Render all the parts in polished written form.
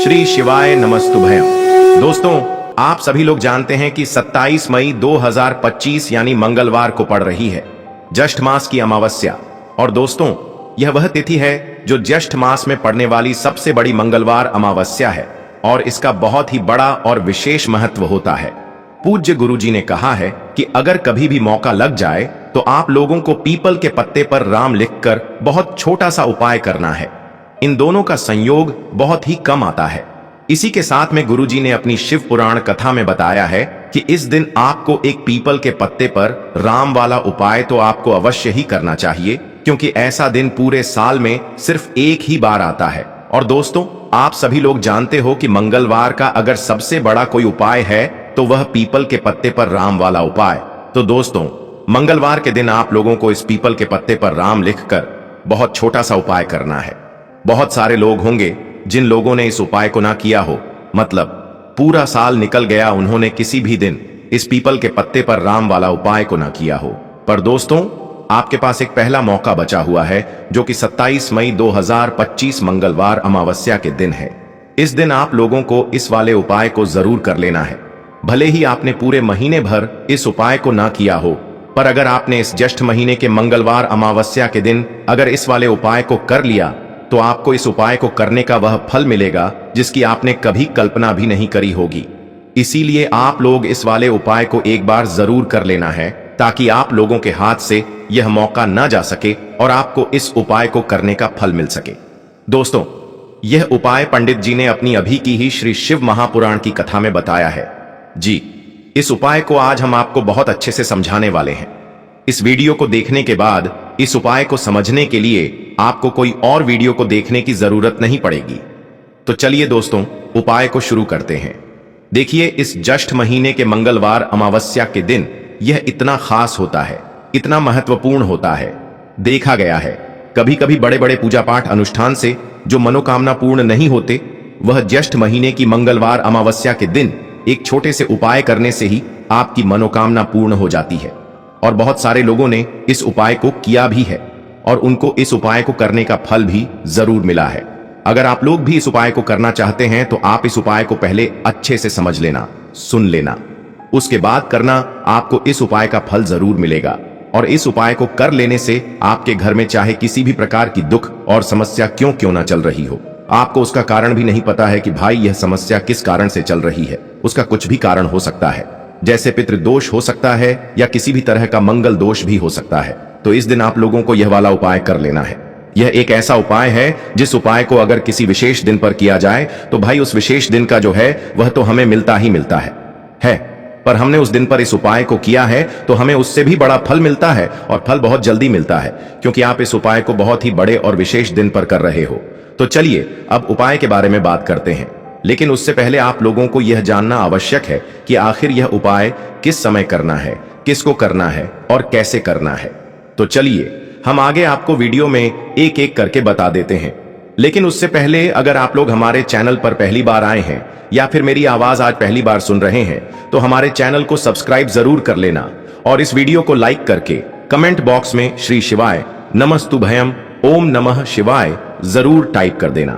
श्री शिवाय नमस्तुभयम। दोस्तों, आप सभी लोग जानते हैं कि 27 मई 2025 यानी मंगलवार को पड़ रही है ज्येष्ठ मास की अमावस्या। और दोस्तों, यह वह तिथि है जो ज्येष्ठ मास में पड़ने वाली सबसे बड़ी मंगलवार अमावस्या है और इसका बहुत ही बड़ा और विशेष महत्व होता है। पूज्य गुरुजी ने कहा है कि अगर कभी भी मौका लग जाए तो आप लोगों को पीपल के पत्ते पर राम लिखकर बहुत छोटा सा उपाय करना है। इन दोनों का संयोग बहुत ही कम आता है। इसी के साथ में गुरुजी ने अपनी शिव पुराण कथा में बताया है कि इस दिन आपको एक पीपल के पत्ते पर राम वाला उपाय तो आपको अवश्य ही करना चाहिए, क्योंकि ऐसा दिन पूरे साल में सिर्फ एक ही बार आता है। और दोस्तों, आप सभी लोग जानते हो कि मंगलवार का अगर सबसे बड़ा कोई उपाय है तो वह पीपल के पत्ते पर राम वाला उपाय। तो दोस्तों, मंगलवार के दिन आप लोगों को इस पीपल के पत्ते पर राम लिखकर बहुत छोटा सा उपाय करना है। बहुत सारे लोग होंगे जिन लोगों ने इस उपाय को ना किया हो, मतलब पूरा साल निकल गया, उन्होंने किसी भी दिन इस पीपल के पत्ते पर राम वाला उपाय को ना किया हो। पर दोस्तों, आपके पास एक पहला मौका बचा हुआ है, जो कि 27 मई 2025 मंगलवार अमावस्या के दिन है। इस दिन आप लोगों को इस वाले उपाय को जरूर कर लेना है। भले ही आपने पूरे महीने भर इस उपाय को ना किया हो, पर अगर आपने इस ज्येष्ठ महीने के मंगलवार अमावस्या के दिन अगर इस वाले उपाय को कर लिया तो आपको इस उपाय को करने का वह फल मिलेगा जिसकी आपने कभी कल्पना भी नहीं करी होगी। इसीलिए आप लोग इस वाले उपाय को एक बार जरूर कर लेना है, ताकि आप लोगों के हाथ से यह मौका ना जा सके और आपको इस उपाय को करने का फल मिल सके। दोस्तों, यह उपाय पंडित जी ने अपनी अभी की ही श्री शिव महापुराण की कथा में बताया है। जी, इस उपाय को आज हम आपको बहुत अच्छे से समझाने वाले हैं। इस वीडियो को देखने के बाद इस उपाय को समझने के लिए आपको कोई और वीडियो को देखने की जरूरत नहीं पड़ेगी। तो चलिए दोस्तों, उपाय को शुरू करते हैं। देखिए, इस ज्येष्ठ महीने के मंगलवार अमावस्या के दिन यह इतना खास होता है, इतना महत्वपूर्ण होता है। देखा गया है कभी कभी बड़े बड़े पूजा पाठ अनुष्ठान से जो मनोकामना पूर्ण नहीं होते, वह ज्येष्ठ महीने की मंगलवार अमावस्या के दिन एक छोटे से उपाय करने से ही आपकी मनोकामना पूर्ण हो जाती है। और बहुत सारे लोगों ने इस उपाय को किया भी है और उनको इस उपाय को करने का फल भी जरूर मिला है। अगर आप लोग भी इस उपाय को करना चाहते हैं तो आप इस उपाय को पहले अच्छे से समझ लेना, सुन लेना, उसके बाद करना। आपको इस उपाय का फल जरूर मिलेगा। और इस उपाय को कर लेने से आपके घर में चाहे किसी भी प्रकार की दुख और समस्या क्यों ना चल रही हो, आपको उसका कारण भी नहीं पता है कि भाई यह समस्या किस कारण से चल रही है, उसका कुछ भी कारण हो सकता है, जैसे पितृदोष हो सकता है या किसी भी तरह का मंगल दोष भी हो सकता है। तो इस दिन आप लोगों को यह वाला उपाय कर लेना है। यह एक ऐसा उपाय है जिस उपाय को अगर किसी विशेष दिन पर किया जाए तो भाई उस विशेष दिन का जो है वह तो हमें मिलता ही मिलता है। पर हमने उस दिन पर इस उपाय को किया है तो हमें उससे भी बड़ा फल मिलता है, और फल बहुत जल्दी मिलता है, क्योंकि आप इस उपाय को बहुत ही बड़े और विशेष दिन पर कर रहे हो। तो चलिए अब उपाय के बारे में बात करते हैं। लेकिन उससे पहले आप लोगों को यह जानना आवश्यक है कि आखिर यह उपाय किस समय करना है, किसको करना है और कैसे करना है। तो चलिए हम आगे आपको वीडियो में एक एक करके बता देते हैं। लेकिन उससे पहले अगर आप लोग हमारे चैनल पर पहली बार आए हैं या फिर मेरी आवाज आज पहली बार सुन रहे हैं तो हमारे चैनल को सब्सक्राइब जरूर कर लेना और इस वीडियो को लाइक करके कमेंट बॉक्स में श्री शिवाय नमस्तुभयम ओम नमः शिवाय जरूर टाइप कर देना।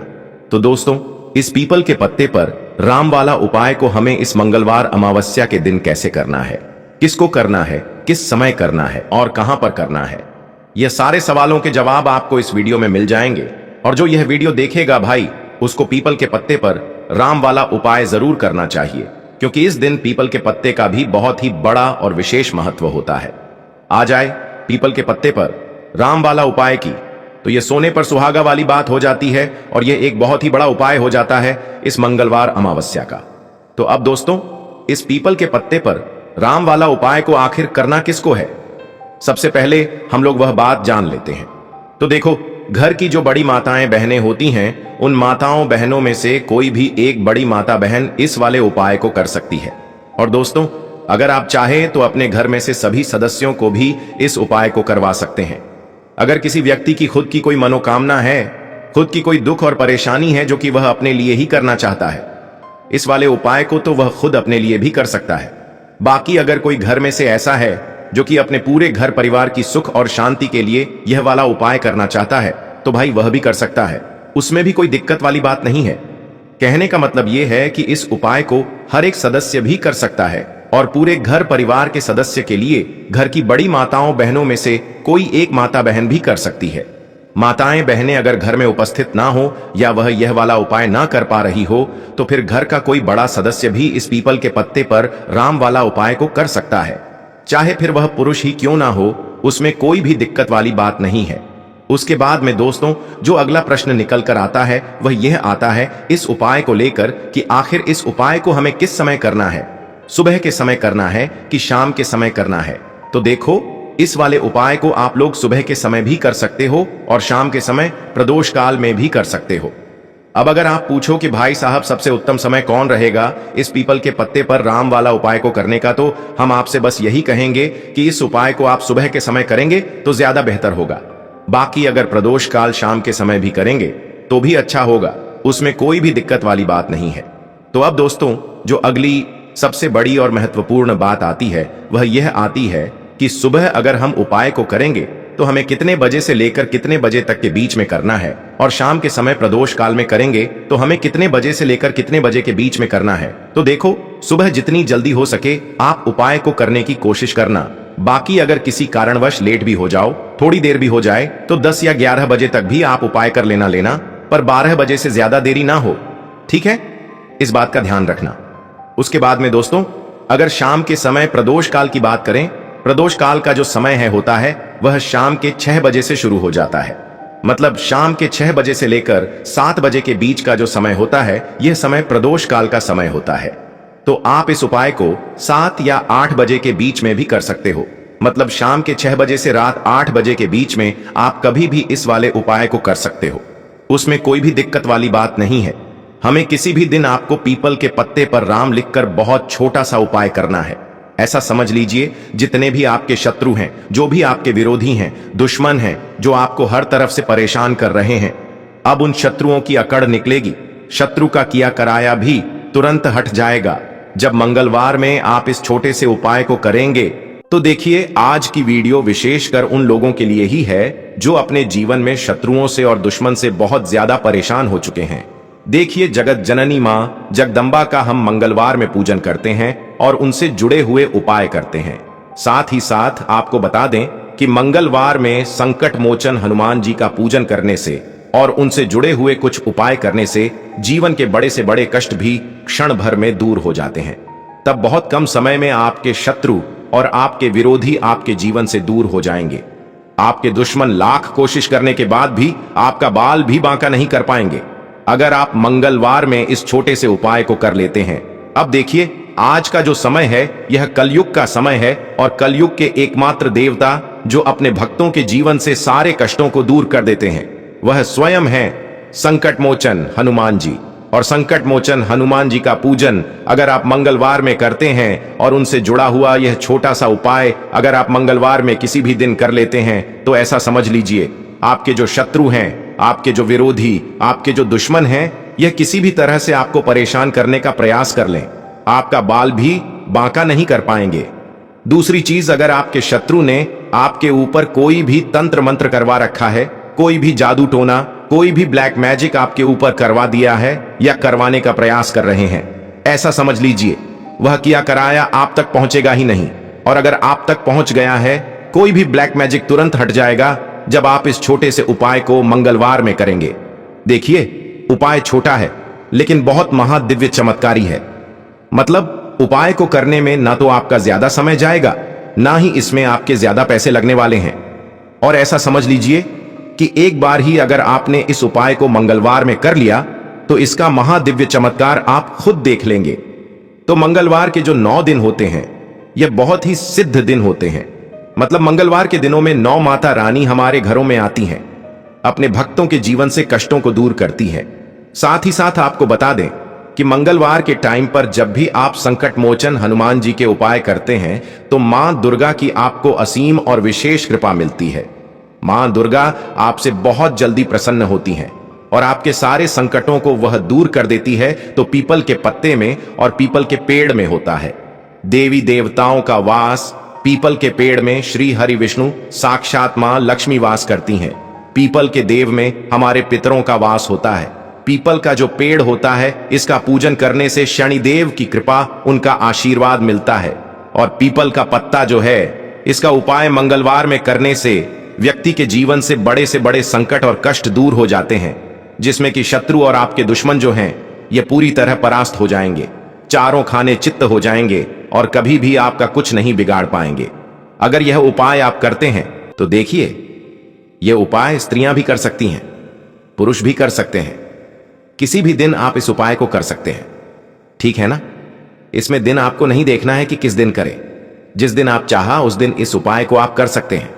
तो दोस्तों, इस पीपल के पत्ते पर राम वाला उपाय को हमें इस मंगलवार अमावस्या के दिन कैसे करना है, किसको करना है, किस समय करना है और कहां पर करना है, यह सारे सवालों के जवाब आपको इस वीडियो में मिल जाएंगे। और जो यह वीडियो देखेगा भाई, उसको पीपल के पत्ते पर राम वाला उपाय जरूर करना चाहिए, क्योंकि इस दिन पीपल के पत्ते का भी बहुत ही बड़ा और विशेष महत्व होता है। आ जाए पीपल के पत्ते पर राम वाला उपाय की तो यह सोने पर सुहागा वाली बात हो जाती है और यह एक बहुत ही बड़ा उपाय हो जाता है इस मंगलवार अमावस्या का। तो अब दोस्तों, इस पीपल के पत्ते पर राम वाला उपाय को आखिर करना किसको है, सबसे पहले हम लोग वह बात जान लेते हैं। तो देखो, घर की जो बड़ी माताएं बहनें होती हैं, उन माताओं बहनों में से कोई भी एक बड़ी माता बहन इस वाले उपाय को कर सकती है। और दोस्तों, अगर आप चाहें तो अपने घर में से सभी सदस्यों को भी इस उपाय को करवा सकते हैं। अगर किसी व्यक्ति की खुद की कोई मनोकामना है, खुद की कोई दुख और परेशानी है जो कि वह अपने लिए ही करना चाहता है, इस वाले उपाय को तो वह खुद अपने लिए भी कर सकता है। बाकी अगर कोई घर में से ऐसा है जो कि अपने पूरे घर परिवार की सुख और शांति के लिए यह वाला उपाय करना चाहता है, तो भाई वह भी कर सकता है, उसमें भी कोई दिक्कत वाली बात नहीं है। कहने का मतलब यह है कि इस उपाय को हर एक सदस्य भी कर सकता है और पूरे घर परिवार के सदस्य के लिए घर की बड़ी माताओं बहनों में से कोई एक माता बहन भी कर सकती है। माताएं बहनें अगर घर में उपस्थित ना हो या वह यह वाला उपाय ना कर पा रही हो तो फिर घर का कोई बड़ा सदस्य भी इस पीपल के पत्ते पर राम वाला उपाय को कर सकता है, चाहे फिर वह पुरुष ही क्यों ना हो, उसमें कोई भी दिक्कत वाली बात नहीं है। उसके बाद में दोस्तों जो अगला प्रश्न निकल कर आता है वह यह आता है इस उपाय को लेकर कि आखिर इस उपाय को हमें किस समय करना है, सुबह के समय करना है कि शाम के समय करना है। तो देखो, इस वाले उपाय को आप लोग सुबह के समय भी कर सकते हो और शाम के समय प्रदोष काल में भी कर सकते हो। अब अगर आप पूछो कि भाई साहब सबसे उत्तम समय कौन रहेगा इस पीपल के पत्ते पर राम वाला उपाय को करने का, तो हम आपसे बस यही कहेंगे कि इस उपाय को आप सुबह के समय करेंगे तो ज्यादा बेहतर होगा। बाकी अगर प्रदोष काल शाम के समय भी करेंगे तो भी अच्छा होगा, उसमें कोई भी दिक्कत वाली बात नहीं है। तो अब दोस्तों जो अगली सबसे बड़ी और महत्वपूर्ण बात आती है वह यह आती है कि सुबह अगर हम उपाय को करेंगे तो हमें कितने बजे से लेकर कितने बजे तक के बीच में करना है, और शाम के समय प्रदोष काल में करेंगे तो हमें कितने बजे से लेकर कितने बजे के बीच में करना है। तो देखो, सुबह जितनी जल्दी हो सके आप उपाय को करने की कोशिश करना। बाकी अगर किसी कारणवश लेट भी हो जाओ, थोड़ी देर भी हो जाए, तो 10 या 11 बजे तक भी आप उपाय कर लेना, पर 12 बजे से ज्यादा देरी ना हो, ठीक है? इस बात का ध्यान रखना। उसके बाद में दोस्तों अगर शाम के समय प्रदोष काल की बात करें, प्रदोष काल का जो समय होता है वह शाम के 6 बजे से शुरू हो जाता है। मतलब शाम के 6 बजे से लेकर 7 बजे के बीच का जो समय होता है यह समय प्रदोष काल का समय होता है। तो आप इस उपाय को 7 या 8 बजे के बीच में भी कर सकते हो। मतलब शाम के 6 बजे से रात 8 बजे के बीच में आप कभी भी इस वाले उपाय को कर सकते हो, उसमें कोई भी दिक्कत वाली बात नहीं है। हमें किसी भी दिन आपको पीपल के पत्ते पर राम लिखकर बहुत छोटा सा उपाय करना है। ऐसा समझ लीजिए जितने भी आपके शत्रु हैं, जो भी आपके विरोधी हैं, दुश्मन हैं, जो आपको हर तरफ से परेशान कर रहे हैं, अब उन शत्रुओं की अकड़ निकलेगी। शत्रु का किया कराया भी तुरंत हट जाएगा जब मंगलवार में आप इस छोटे से उपाय को करेंगे। तो देखिए, आज की वीडियो विशेषकर उन लोगों के लिए ही है जो अपने जीवन में शत्रुओं से और दुश्मन से बहुत ज्यादा परेशान हो चुके हैं। देखिए, जगत जननी मां जगदम्बा का हम मंगलवार में पूजन करते हैं और उनसे जुड़े हुए उपाय करते हैं। साथ ही साथ आपको बता दें कि मंगलवार में संकट मोचन हनुमान जी का पूजन करने से और उनसे जुड़े हुए कुछ उपाय करने से जीवन के बड़े से बड़े कष्ट भी क्षण भर में दूर हो जाते हैं। तब बहुत कम समय में आपके शत्रु और आपके विरोधी आपके जीवन से दूर हो जाएंगे। आपके दुश्मन लाख कोशिश करने के बाद भी आपका बाल भी बांका नहीं कर पाएंगे अगर आप मंगलवार में इस छोटे से उपाय को कर लेते हैं। अब देखिए, आज का जो समय है यह कलयुग का समय है और कलयुग के एकमात्र देवता जो अपने भक्तों के जीवन से सारे कष्टों को दूर कर देते हैं वह स्वयं है संकट मोचन हनुमान जी। और संकट मोचन हनुमान जी का पूजन अगर आप मंगलवार में करते हैं और उनसे जुड़ा हुआ यह छोटा सा उपाय अगर आप मंगलवार में किसी भी दिन कर लेते हैं तो ऐसा समझ लीजिए आपके जो शत्रु हैं, आपके जो विरोधी, आपके जो दुश्मन हैं, यह किसी भी तरह से आपको परेशान करने का प्रयास कर लें, आपका बाल भी बांका नहीं कर पाएंगे। दूसरी चीज, अगर आपके शत्रु ने आपके ऊपर कोई भी तंत्र मंत्र करवा रखा है, कोई भी जादू टोना, कोई भी ब्लैक मैजिक आपके ऊपर करवा दिया है या करवाने का प्रयास कर रहे हैं, ऐसा समझ लीजिए वह किया कराया आप तक पहुंचेगा ही नहीं। और अगर आप तक पहुंच गया है, कोई भी ब्लैक मैजिक तुरंत हट जाएगा जब आप इस छोटे से उपाय को मंगलवार में करेंगे। देखिए, उपाय छोटा है लेकिन बहुत महादिव्य चमत्कारी है। मतलब उपाय को करने में ना तो आपका ज्यादा समय जाएगा, ना ही इसमें आपके ज्यादा पैसे लगने वाले हैं। और ऐसा समझ लीजिए कि एक बार ही अगर आपने इस उपाय को मंगलवार में कर लिया तो इसका महादिव्य चमत्कार आप खुद देख लेंगे। तो मंगलवार के जो 9 दिन होते हैं यह बहुत ही सिद्ध दिन होते हैं। मतलब मंगलवार के दिनों में 9 माता रानी हमारे घरों में आती हैं, अपने भक्तों के जीवन से कष्टों को दूर करती हैं। साथ ही साथ आपको बता दें कि मंगलवार के टाइम पर जब भी आप संकट मोचन हनुमान जी के उपाय करते हैं तो मां दुर्गा की आपको असीम और विशेष कृपा मिलती है। मां दुर्गा आपसे बहुत जल्दी प्रसन्न होती हैं और आपके सारे संकटों को वह दूर कर देती है। तो पीपल के पत्ते में और पीपल के पेड़ में होता है देवी देवताओं का वास। पीपल के पेड़ में श्री हरि विष्णु साक्षात मां लक्ष्मी वास करती हैं। पीपल के देव में हमारे पितरों का वास होता है। पीपल का जो पेड़ होता है, इसका पूजन करने से शनिदेव की कृपा, उनका आशीर्वाद मिलता है। और पीपल का पत्ता जो है, इसका उपाय मंगलवार में करने से व्यक्ति के जीवन से बड़े संकट और कष्ट दूर हो जाते हैं, जिसमें कि शत्रु और आपके दुश्मन जो हैं, ये पूरी तरह परास्त हो जाएंगे, चारों खाने चित्त हो जाएंगे और कभी भी आपका कुछ नहीं बिगाड़ पाएंगे। अगर यह उपाय आप करते हैं तो देखिए, यह उपाय स्त्रियां भी कर सकती हैं, पुरुष भी कर सकते हैं। किसी भी दिन आप इस उपाय को कर सकते हैं, ठीक है ना। इसमें दिन आपको नहीं देखना है कि किस दिन करें, जिस दिन आप चाहा उस दिन इस उपाय को आप कर सकते हैं।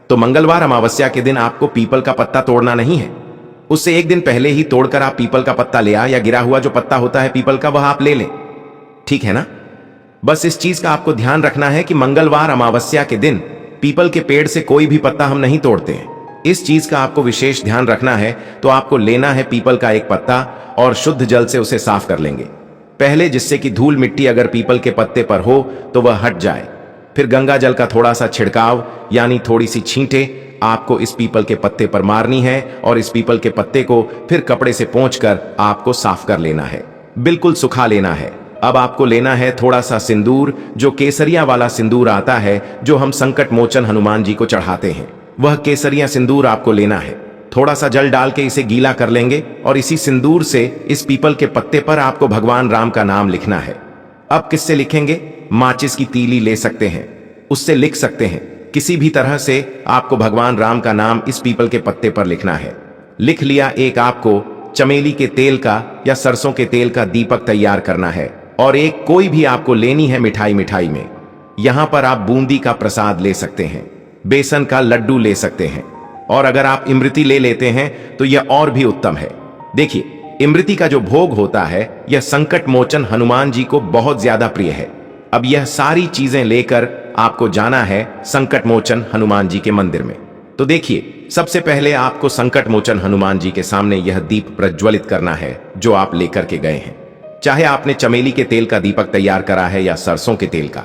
तो मंगलवार अमावस्या के दिन आपको पीपल का पत्ता तोड़ना नहीं है, उससे एक दिन पहले ही तोड़कर आप पीपल का पत्ता ले आ, या गिरा हुआ जो पत्ता होता है पीपल का, वह आप ले लें, ठीक है ना। बस इस चीज का आपको ध्यान रखना है कि मंगलवार अमावस्या के दिन पीपल के पेड़ से कोई भी पत्ता हम नहीं तोड़ते हैं। इस चीज का आपको विशेष ध्यान रखना है। तो आपको लेना है पीपल का एक पत्ता और शुद्ध जल से उसे साफ कर लेंगे पहले, जिससे कि धूल मिट्टी अगर पीपल के पत्ते पर हो तो वह हट जाए। फिर गंगा जल का थोड़ा सा छिड़काव, यानी थोड़ी सी छींटे आपको इस पीपल के पत्ते पर मारनी है और इस पीपल के पत्ते को फिर कपड़े से पोंछकर आपको साफ कर लेना है, बिल्कुल सुखा लेना है। अब आपको लेना है थोड़ा सा सिंदूर, जो केसरिया वाला सिंदूर आता है, जो हम संकट मोचन हनुमान जी को चढ़ाते हैं, वह केसरिया सिंदूर आपको लेना है। थोड़ा सा जल डाल के इसे गीला कर लेंगे और इसी सिंदूर से इस पीपल के पत्ते पर आपको भगवान राम का नाम लिखना है। अब किससे लिखेंगे? माचिस की तीली ले सकते हैं, उससे लिख सकते हैं। किसी भी तरह से आपको भगवान राम का नाम इस पीपल के पत्ते पर लिखना है। लिख लिया, एक आपको चमेली के तेल का या सरसों के तेल का दीपक तैयार करना है और एक कोई भी आपको लेनी है मिठाई में। यहां पर आप बूंदी का प्रसाद ले सकते हैं, बेसन का लड्डू ले सकते हैं, और अगर आप इमरती ले लेते हैं तो यह और भी उत्तम है। देखिए, इमरती का जो भोग होता है, यह संकट मोचन हनुमान जी को बहुत ज्यादा प्रिय है। अब यह सारी चीजें लेकर आपको जाना है संकट मोचन हनुमान जी के मंदिर में। तो देखिए, सबसे पहले आपको संकट मोचन हनुमान जी के सामने यह दीप प्रज्वलित करना है जो आप लेकर के गए हैं। चाहे आपने चमेली के तेल का दीपक तैयार करा है या सरसों के तेल का,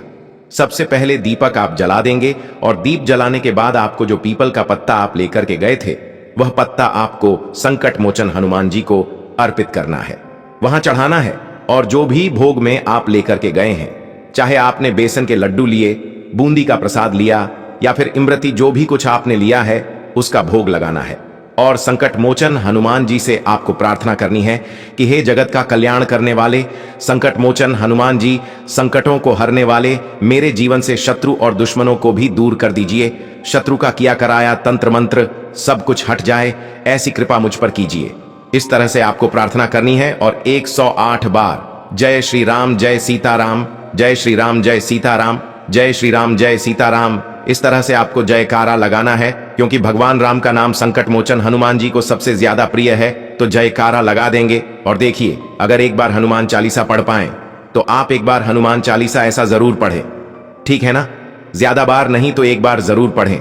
सबसे पहले दीपक आप जला देंगे और दीप जलाने के बाद आपको जो पीपल का पत्ता आप लेकर के गए थे, वह पत्ता आपको संकट मोचन हनुमान जी को अर्पित करना है, वहां चढ़ाना है। और जो भी भोग में आप लेकर के गए हैं, चाहे आपने बेसन के लड्डू लिए, बूंदी का प्रसाद लिया या फिर इमरती, जो भी कुछ आपने लिया है उसका भोग लगाना है। और संकट मोचन हनुमान जी से आपको प्रार्थना करनी है कि हे जगत का कल्याण करने वाले संकट मोचन हनुमान जी, संकटों को हरने वाले, मेरे जीवन से शत्रु और दुश्मनों को भी दूर कर दीजिए। शत्रु का किया कराया तंत्र मंत्र सब कुछ हट जाए, ऐसी कृपा मुझ पर कीजिए। इस तरह से आपको प्रार्थना करनी है और 108 बार जय श्री राम जय सीताराम, जय श्री राम जय सीताराम, जय श्री राम जय सीताराम, इस तरह से आपको जयकारा लगाना है। क्योंकि भगवान राम का नाम संकट मोचन हनुमान जी को सबसे ज्यादा प्रिय है, तो जयकारा लगा देंगे। और देखिए, अगर एक बार हनुमान चालीसा पढ़ पाएं तो आप एक बार हनुमान चालीसा ऐसा जरूर पढ़ें, ठीक है ना। ज्यादा बार नहीं तो एक बार जरूर पढ़ें।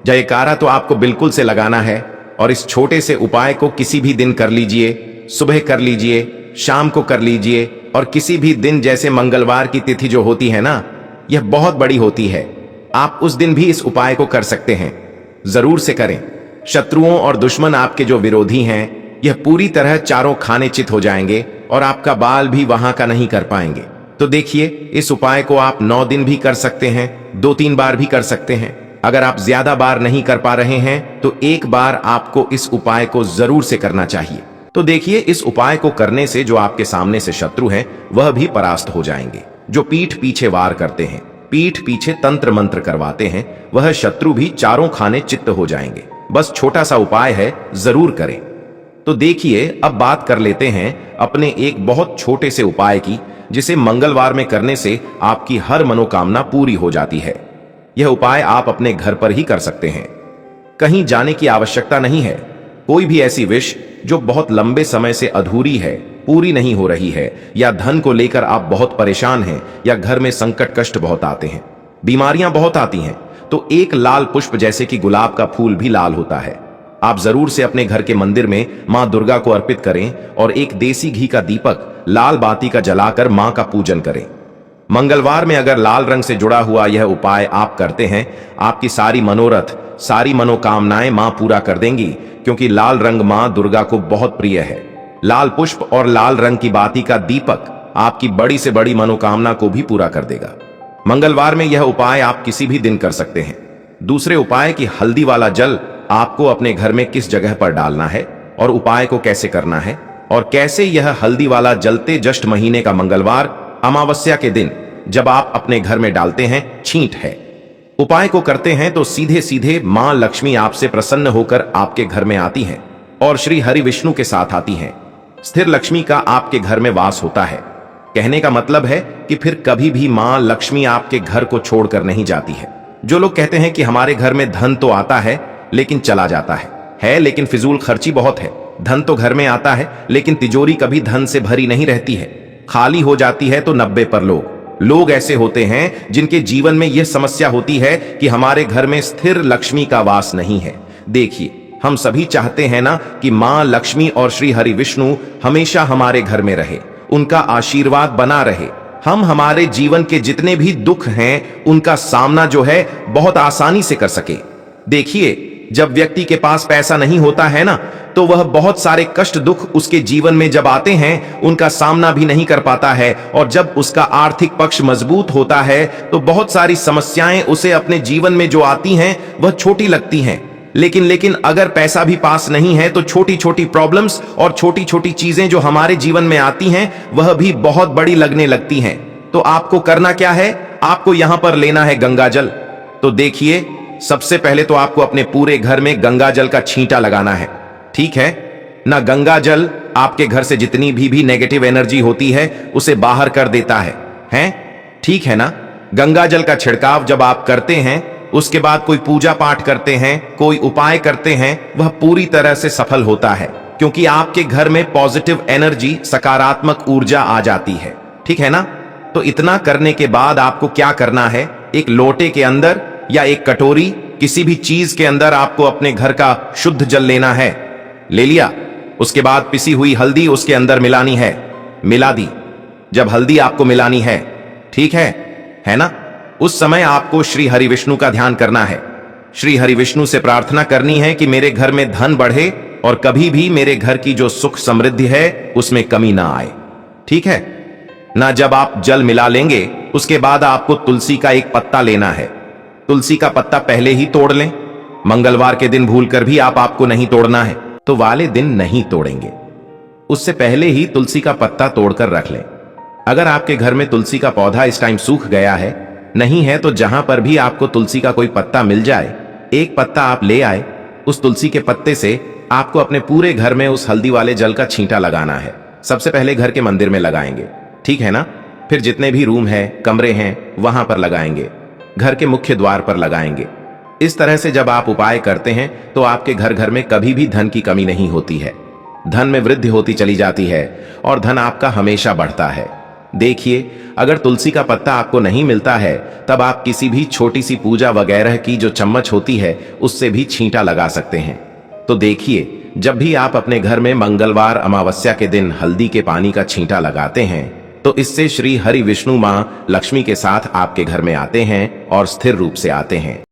जयकारा तो आपको बिल्कुल से लगाना है। और इस छोटे से उपाय को किसी भी दिन कर लीजिए, सुबह कर लीजिए, शाम को कर लीजिए, और किसी भी दिन, जैसे मंगलवार की तिथि जो होती है ना, यह बहुत बड़ी होती है, आप उस दिन भी इस उपाय को कर सकते हैं। जरूर से करें। शत्रुओं और दुश्मन आपके जो विरोधी हैं, यह पूरी तरह चारों खाने चित हो जाएंगे और आपका बाल भी वहां का नहीं कर पाएंगे। तो देखिए, इस उपाय को आप 9 दिन भी कर सकते हैं, 2-3 बार भी कर सकते हैं। अगर आप ज्यादा बार नहीं कर पा रहे हैं तो एक बार आपको इस उपाय को जरूर से करना चाहिए। तो देखिए, इस उपाय को करने से जो आपके सामने से शत्रु हैं, वह भी परास्त हो जाएंगे। जो पीठ पीछे वार करते हैं, पीठ पीछे तंत्र मंत्र करवाते हैं, वह शत्रु भी चारों खाने चित्त हो जाएंगे। बस छोटा सा उपाय है, जरूर करें। तो देखिए, अब बात कर लेते हैं अपने एक बहुत छोटे से उपाय की, जिसे मंगलवार में करने से आपकी हर मनोकामना पूरी हो जाती है। यह उपाय आप अपने घर पर ही कर सकते हैं, कहीं जाने की आवश्यकता नहीं है। कोई भी ऐसी विश जो बहुत लंबे समय से अधूरी है, पूरी नहीं हो रही है, या धन को लेकर आप बहुत परेशान हैं, या घर में संकट कष्ट बहुत आते हैं, बीमारियां बहुत आती हैं, तो एक लाल पुष्प, जैसे कि गुलाब का फूल भी लाल होता है, आप जरूर से अपने घर के मंदिर में मां दुर्गा को अर्पित करें और एक देसी घी का दीपक लाल बाती का जलाकर मां का पूजन करें। मंगलवार में अगर लाल रंग से जुड़ा हुआ यह उपाय आप करते हैं, आपकी सारी मनोरथ, सारी मनोकामनाएं मां पूरा कर देंगी, क्योंकि लाल रंग मां दुर्गा को बहुत प्रिय है। लाल पुष्प और लाल रंग की बाती का दीपक आपकी बड़ी से बड़ी मनोकामना को भी पूरा कर देगा। मंगलवार में यह उपाय आप किसी भी दिन कर सकते हैं। दूसरे उपाय की हल्दी वाला जल आपको अपने घर में किस जगह पर डालना है और उपाय को कैसे करना है और कैसे यह हल्दी वाला जलते ज्येष्ठ महीने का मंगलवार अमावस्या के दिन जब आप अपने घर में डालते हैं छींट है। उपाय को करते हैं तो सीधे सीधे मां लक्ष्मी आपसे प्रसन्न होकर आपके घर में आती हैं और श्री हरि विष्णु के साथ आती हैं। स्थिर लक्ष्मी का आपके घर में वास होता है। कहने का मतलब है कि फिर कभी भी मां लक्ष्मी आपके घर को छोड़कर नहीं जाती है। जो लोग कहते हैं कि हमारे घर में धन तो आता है लेकिन चला जाता है लेकिन फिजूल खर्ची बहुत है। धन तो घर में आता है लेकिन तिजोरी कभी धन से भरी नहीं रहती है, खाली हो जाती है। तो 90 पर लोग ऐसे होते हैं जिनके जीवन में यह समस्या होती है कि हमारे घर में स्थिर लक्ष्मी का वास नहीं है। देखिए, हम सभी चाहते हैं ना कि मां लक्ष्मी और श्री हरि विष्णु हमेशा हमारे घर में रहे, उनका आशीर्वाद बना रहे। हम हमारे जीवन के जितने भी दुख हैं उनका सामना जो है बहुत आसानी से कर सके। देखिए, जब व्यक्ति के पास पैसा नहीं होता है ना तो वह बहुत सारे कष्ट दुख उसके जीवन में जब आते हैं उनका सामना भी नहीं कर पाता है, और जब उसका आर्थिक पक्ष मजबूत होता है तो बहुत सारी समस्याएं उसे अपने जीवन में जो आती हैं वह छोटी लगती हैं। लेकिन अगर पैसा भी पास नहीं है तो छोटी छोटी प्रॉब्लम्स और छोटी छोटी चीजें जो हमारे जीवन में आती हैं वह भी बहुत बड़ी लगने लगती हैं। तो आपको करना क्या है, आपको यहां पर लेना है गंगा जल। तो देखिए, सबसे पहले तो आपको अपने पूरे घर में गंगा जल का छींटा लगाना है, ठीक है ना। गंगा जल आपके घर से जितनी भी नेगेटिव एनर्जी होती है उसे बाहर कर देता है, ठीक है ना। गंगा जल का छिड़काव जब आप करते हैं उसके बाद कोई पूजा पाठ करते हैं, कोई उपाय करते हैं, वह पूरी तरह से सफल होता है क्योंकि आपके घर में पॉजिटिव एनर्जी, सकारात्मक ऊर्जा आ जाती है, ठीक है ना। तो इतना करने के बाद आपको क्या करना है, एक लोटे के अंदर या एक कटोरी किसी भी चीज के अंदर आपको अपने घर का शुद्ध जल लेना है। ले लिया, उसके बाद पिसी हुई हल्दी उसके अंदर मिलानी है, मिला दी। जब हल्दी आपको मिलानी है, ठीक है ना, उस समय आपको श्री हरि विष्णु का ध्यान करना है। श्री हरि विष्णु से प्रार्थना करनी है कि मेरे घर में धन बढ़े और कभी भी मेरे घर की जो सुख समृद्धि है उसमें कमी ना आए, ठीक है ना। जब आप जल मिला लेंगे उसके बाद आपको तुलसी का एक पत्ता लेना है। तुलसी का पत्ता पहले ही तोड़ लें। मंगलवार के दिन भूलकर भी आपको नहीं तोड़ना है तो वाले दिन नहीं तोड़ेंगे, उससे पहले ही तुलसी का पत्ता तोड़कर रख लें। अगर आपके घर में तुलसी का पौधा इस टाइम सूख गया है, नहीं है, तो जहां पर भी आपको तुलसी का कोई पत्ता मिल जाए, एक पत्ता आप ले आए। उस तुलसी के पत्ते से आपको अपने पूरे घर में उस हल्दी वाले जल का छींटा लगाना है। सबसे पहले घर के मंदिर में लगाएंगे, ठीक है ना। फिर जितने भी रूम है, कमरे हैं, वहां पर लगाएंगे। घर के मुख्य द्वार पर लगाएंगे। इस तरह से जब आप उपाय करते हैं तो आपके घर घर में कभी भी धन की कमी नहीं होती है, धन में वृद्धि होती चली जाती है और धन आपका हमेशा बढ़ता है। देखिए, अगर तुलसी का पत्ता आपको नहीं मिलता है तब आप किसी भी छोटी सी पूजा वगैरह की जो चम्मच होती है उससे भी छींटा लगा सकते हैं। तो देखिए, जब भी आप अपने घर में मंगलवार अमावस्या के दिन हल्दी के पानी का छींटा लगाते हैं तो इससे श्री हरि विष्णु मां लक्ष्मी के साथ आपके घर में आते हैं और स्थिर रूप से आते हैं।